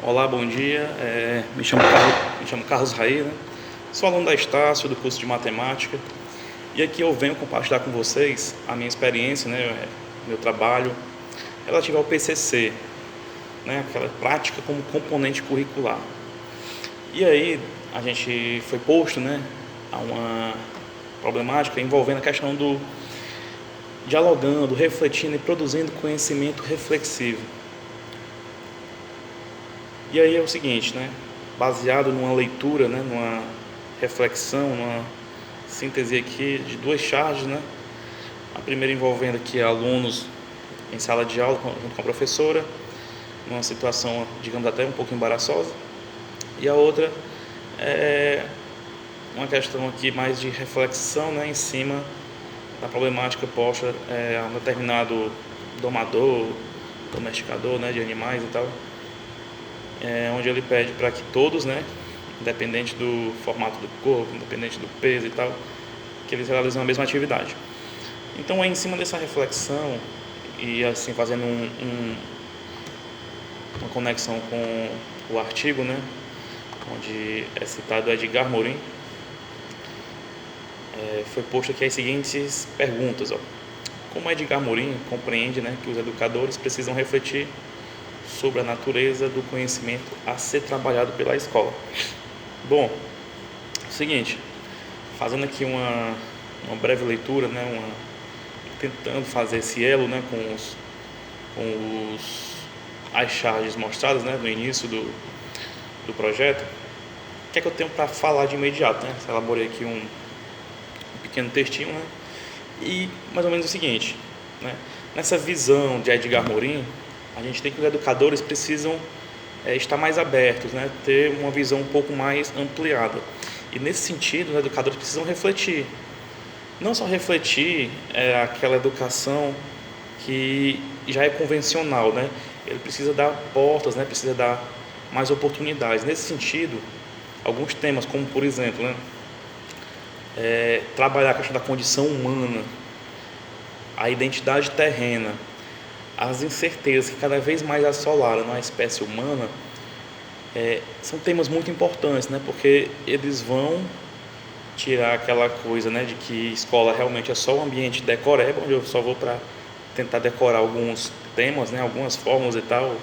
Olá, bom dia. Me chamo Carlos Raí, né? Sou aluno da Estácio, do curso de Matemática. E aqui eu venho compartilhar com vocês a minha experiência, né? Meu trabalho relativo ao PCC, né? Aquela prática como componente curricular. E aí a gente foi posto, né, a uma problemática envolvendo a questão do dialogando, refletindo e produzindo conhecimento reflexivo. E aí é o seguinte, né? Baseado numa leitura, né? Numa reflexão, numa síntese aqui de duas charges, né? A primeira envolvendo aqui alunos em sala de aula junto com a professora, numa situação, digamos, até um pouco embaraçosa. E a outra é uma questão aqui mais de reflexão, né? Em cima da problemática posta a um determinado domador, domesticador, né? De animais e tal. Onde ele pede para que todos, né, independente do formato do corpo, independente do peso e tal, que eles realizem a mesma atividade. Então, em cima dessa reflexão e assim fazendo uma conexão com o artigo, né, onde é citado Edgar Morin, foi posto aqui as seguintes perguntas. Como Edgar Morin compreende, né, que os educadores precisam refletir sobre a natureza do conhecimento a ser trabalhado pela escola? Bom, é o seguinte, fazendo aqui uma breve leitura, né, tentando fazer esse elo, né, com as charges mostradas, né, no início do projeto, o que é que eu tenho para falar de imediato, né? Elaborei aqui um pequeno textinho, né, e mais ou menos o seguinte, né, nessa visão de Edgar Morin, a gente tem que os educadores precisam estar mais abertos, né? Ter uma visão um pouco mais ampliada. E nesse sentido, os educadores precisam refletir. Não só refletir aquela educação que já é convencional, né? Ele precisa dar portas, né? Precisa dar mais oportunidades. Nesse sentido, alguns temas, como por exemplo, né? Trabalhar a questão da condição humana, a identidade terrena, as incertezas que cada vez mais assolaram a espécie humana, são temas muito importantes, né? Porque eles vão tirar aquela coisa, né, de que escola realmente é só um ambiente decoreba, onde eu só vou para tentar decorar alguns temas, né, algumas fórmulas e tal,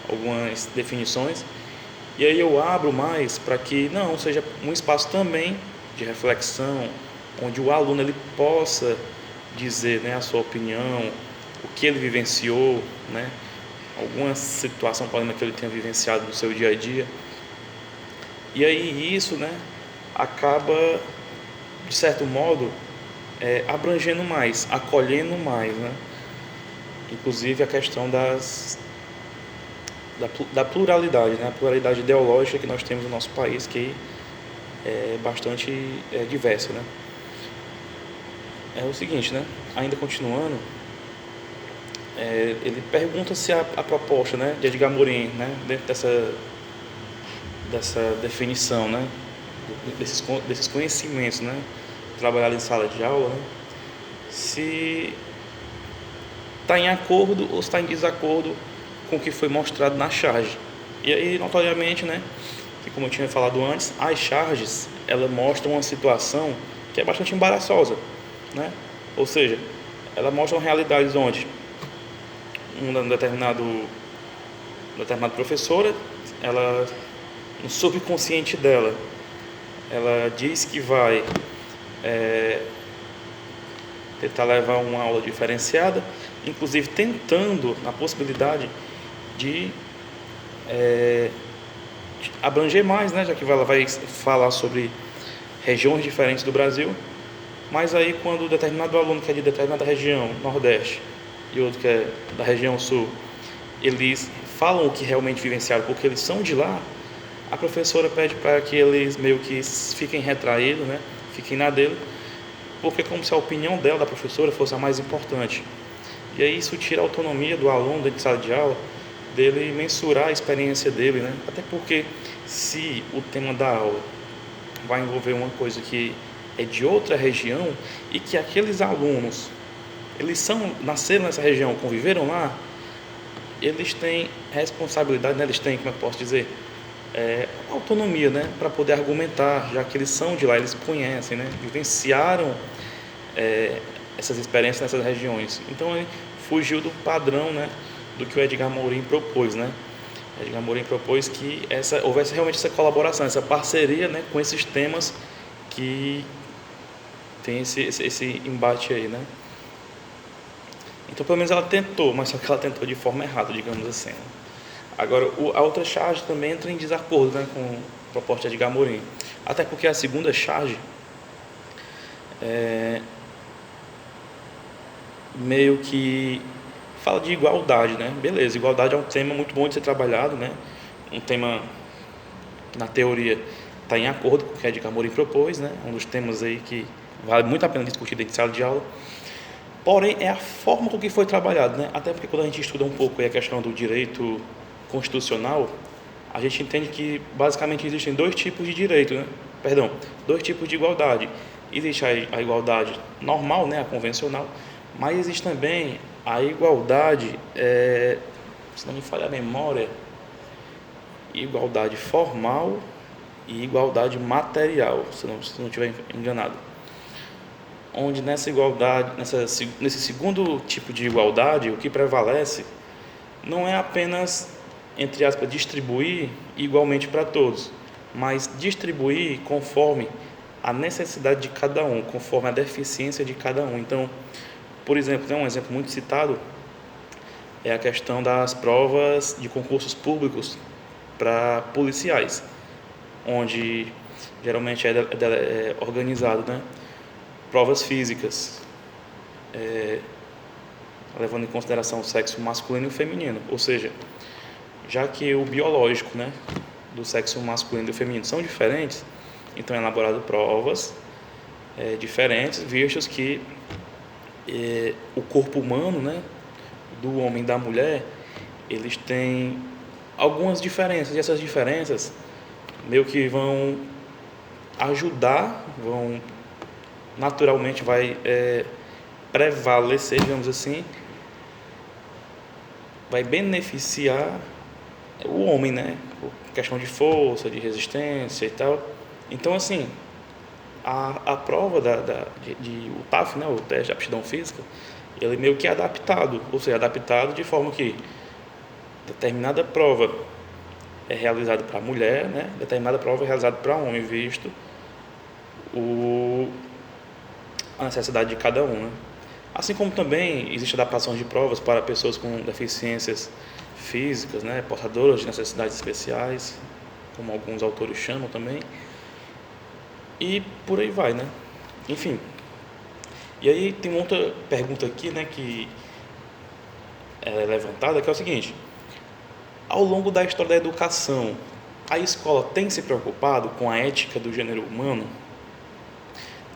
algumas definições, e aí eu abro mais para que não seja um espaço também de reflexão, onde o aluno ele possa dizer, né, a sua opinião, o que ele vivenciou, né? Alguma situação, problema que ele tenha vivenciado no seu dia a dia. E aí isso, né, acaba, de certo modo, abrangendo mais, acolhendo mais, né? Inclusive a questão da pluralidade, né? A pluralidade ideológica que nós temos no nosso país, que é bastante diversa, né? É o seguinte, né? Ainda continuando, ele pergunta se a proposta, né, de Edgar Morin, né, dentro dessa definição, né, desses conhecimentos, né, trabalhados em sala de aula, né, se está em acordo ou está em desacordo com o que foi mostrado na charge. E aí, notoriamente, né, que como eu tinha falado antes, as charges elas mostram uma situação que é bastante embaraçosa, né, ou seja, elas mostram realidades onde uma determinada professora, ela, no subconsciente dela, ela diz que vai tentar levar uma aula diferenciada, inclusive tentando a possibilidade de abranger mais, né, já que ela vai falar sobre regiões diferentes do Brasil, mas aí quando determinado aluno que é de determinada região, Nordeste, e outro que é da região Sul, eles falam o que realmente vivenciaram, porque eles são de lá, a professora pede para que eles meio que fiquem retraídos, né? Fiquem na dele, porque é como se a opinião dela, da professora, fosse a mais importante. E aí isso tira a autonomia do aluno dentro de sala de aula, dele mensurar a experiência dele, né? Até porque se o tema da aula vai envolver uma coisa que é de outra região e que aqueles alunos eles nasceram nessa região, conviveram lá, eles têm responsabilidade, né? Eles têm, como é que eu posso dizer, autonomia, né? Para poder argumentar, já que eles são de lá, eles conhecem, né? Vivenciaram essas experiências nessas regiões. Então ele fugiu do padrão, né? Do que o Edgar Morin propôs, né? Edgar Morin propôs que houvesse realmente essa colaboração, essa parceria, né? Com esses temas que tem esse embate aí, né? Então, pelo menos ela tentou, mas só que ela tentou de forma errada, digamos assim, né? Agora, a outra charge também entra em desacordo, né, com a proposta de Edgar Morin. Até porque a segunda charge meio que fala de igualdade, né? Beleza, igualdade é um tema muito bom de ser trabalhado, né? Um tema, na teoria, está em acordo com o que Edgar Morin propôs, né? Um dos temas aí que vale muito a pena discutir dentro de sala de aula. Porém, é a forma com que foi trabalhado, né? Até porque quando a gente estuda um pouco a questão do direito constitucional, a gente entende que basicamente existem dois tipos de direito, né? Perdão, dois tipos de igualdade. Existe a igualdade normal, né? A convencional, mas existe também a igualdade, se não me falha a memória, igualdade formal e igualdade material, se não estiver enganado. Onde nessa igualdade, nesse segundo tipo de igualdade, o que prevalece não é apenas, entre aspas, distribuir igualmente para todos, mas distribuir conforme a necessidade de cada um, conforme a deficiência de cada um. Então, por exemplo, tem um exemplo muito citado, é a questão das provas de concursos públicos para policiais, onde geralmente é organizado, né? Provas físicas, levando em consideração o sexo masculino e o feminino, ou seja, já que o biológico, né, do sexo masculino e do feminino são diferentes, então é elaborado provas diferentes, vistos que o corpo humano, né, do homem e da mulher, eles têm algumas diferenças, e essas diferenças meio que vão ajudar, naturalmente vai prevalecer, digamos assim, vai beneficiar o homem, né? Questão de força, de resistência e tal. Então, assim, a prova o TAF, né? O teste de aptidão física, ele meio que é adaptado, ou seja, adaptado de forma que determinada prova é realizada para mulher, né? Determinada prova é realizada para homem, visto a necessidade de cada um, né? Assim como também existe adaptação de provas para pessoas com deficiências físicas, né, portadoras de necessidades especiais, como alguns autores chamam também, e por aí vai, né? Enfim. E aí tem uma outra pergunta aqui, né, que é levantada, que é o seguinte: ao longo da história da educação, a escola tem se preocupado com a ética do gênero humano,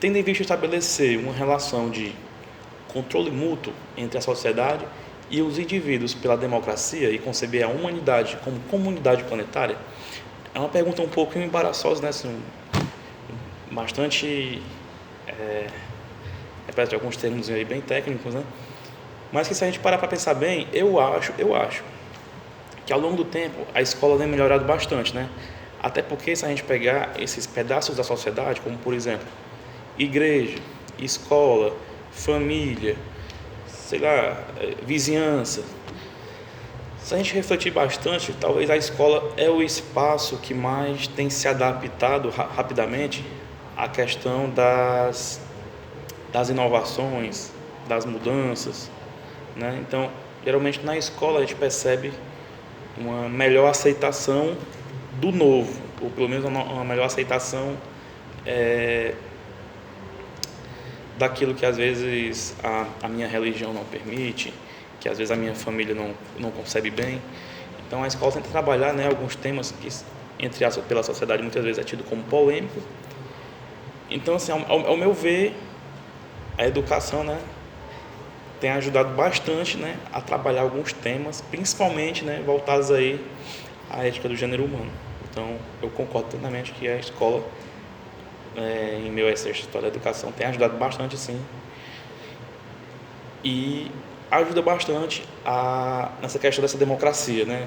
tendo em vista estabelecer uma relação de controle mútuo entre a sociedade e os indivíduos pela democracia e conceber a humanidade como comunidade planetária? É uma pergunta um pouco embaraçosa, né? Assim, bastante repete alguns termos aí bem técnicos, né? Mas que, se a gente parar para pensar bem, eu acho que ao longo do tempo a escola tem melhorado bastante, né? Até porque, se a gente pegar esses pedaços da sociedade, como por exemplo igreja, escola, família, sei lá, vizinhança, se a gente refletir bastante, talvez a escola é o espaço que mais tem se adaptado rapidamente à questão das inovações, das mudanças, né? Então, geralmente na escola a gente percebe uma melhor aceitação do novo, ou pelo menos uma melhor aceitação daquilo que às vezes a minha religião não permite, que às vezes a minha família não concebe bem. Então a escola tenta trabalhar, né, alguns temas que, entre aspas, pela sociedade muitas vezes é tido como polêmico. Então, assim, ao meu ver, a educação, né, tem ajudado bastante, né, a trabalhar alguns temas, principalmente, né, voltados aí à ética do gênero humano. Então eu concordo plenamente que a escola, em meio a essa história da educação, tem ajudado bastante, sim. E ajuda bastante nessa questão dessa democracia, né?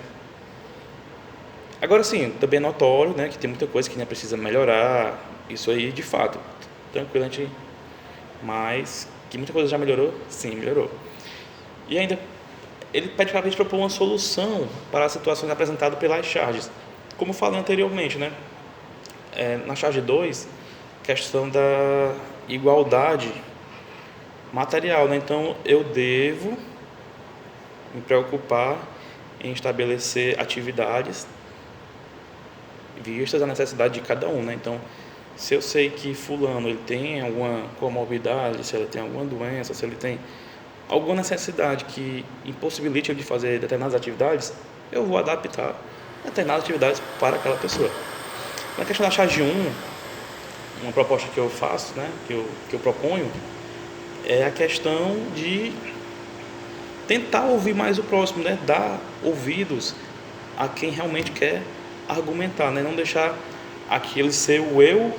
Agora sim, também é notório, né, que tem muita coisa que ainda precisa melhorar, isso aí de fato, tranquilo, a gente, mas que muita coisa já melhorou, sim, melhorou. E ainda, ele pede para a gente propor uma solução para as situações apresentadas pelas charges. Como eu falei anteriormente, né, na charge 2, questão da igualdade material, né, então eu devo me preocupar em estabelecer atividades vistas a necessidade de cada um, né? Então, se eu sei que fulano ele tem alguma comorbidade, se ele tem alguma doença, se ele tem alguma necessidade que impossibilite ele de fazer determinadas atividades, eu vou adaptar determinadas atividades para aquela pessoa. Na questão da charge 1, uma proposta que eu faço, né, que eu proponho, é a questão de tentar ouvir mais o próximo, né, dar ouvidos a quem realmente quer argumentar, né, não deixar aquele ser o eu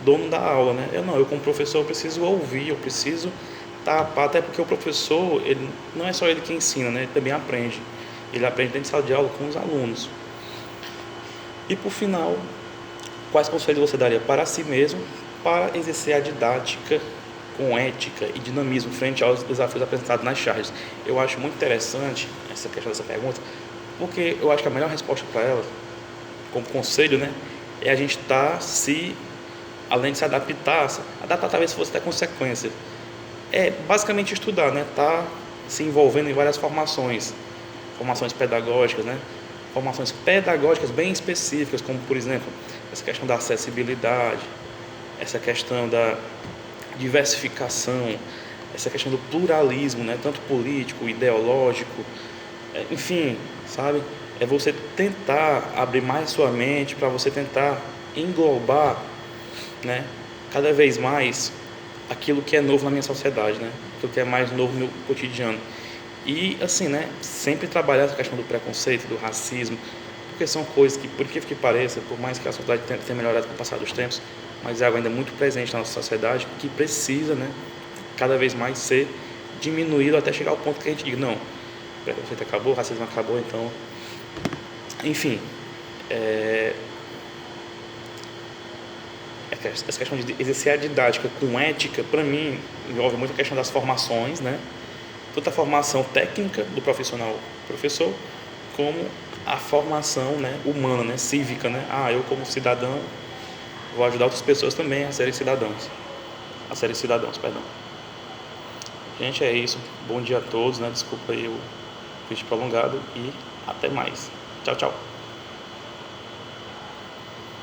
dono da aula, né? Eu como professor eu preciso ouvir, eu preciso tapar, até porque o professor, ele não é só ele que ensina, né? Ele também aprende. Ele aprende dentro de sala de aula com os alunos. E por final, quais conselhos você daria para si mesmo para exercer a didática com ética e dinamismo frente aos desafios apresentados nas charges? Eu acho muito interessante essa questão dessa pergunta, porque eu acho que a melhor resposta para ela, como conselho, né, é a gente estar além de se adaptar talvez se fosse até consequência, é basicamente estudar, né, se envolvendo em várias formações pedagógicas, né, formações pedagógicas bem específicas, como por exemplo, essa questão da acessibilidade, essa questão da diversificação, essa questão do pluralismo, né, tanto político, ideológico, enfim, sabe? É você tentar abrir mais sua mente para você tentar englobar, né, cada vez mais aquilo que é novo na minha sociedade, né, aquilo que é mais novo no meu cotidiano. E assim, né, sempre trabalhar essa questão do preconceito, do racismo, porque são coisas que, por que pareça, por mais que a sociedade tenha melhorado com o passar dos tempos, mas é algo ainda muito presente na nossa sociedade que precisa, né, cada vez mais ser diminuído até chegar ao ponto que a gente diga, não, o preconceito acabou, o racismo acabou, então, enfim, essa questão de exercer a didática com ética, para mim, envolve muito a questão das formações, né? Tanto a formação técnica do professor, como a formação, né, humana, né, cívica, né? Eu como cidadão vou ajudar outras pessoas também a serem cidadãos, perdão. Gente, é isso. Bom dia a todos, né? Desculpa aí o vídeo prolongado e até mais. Tchau, tchau.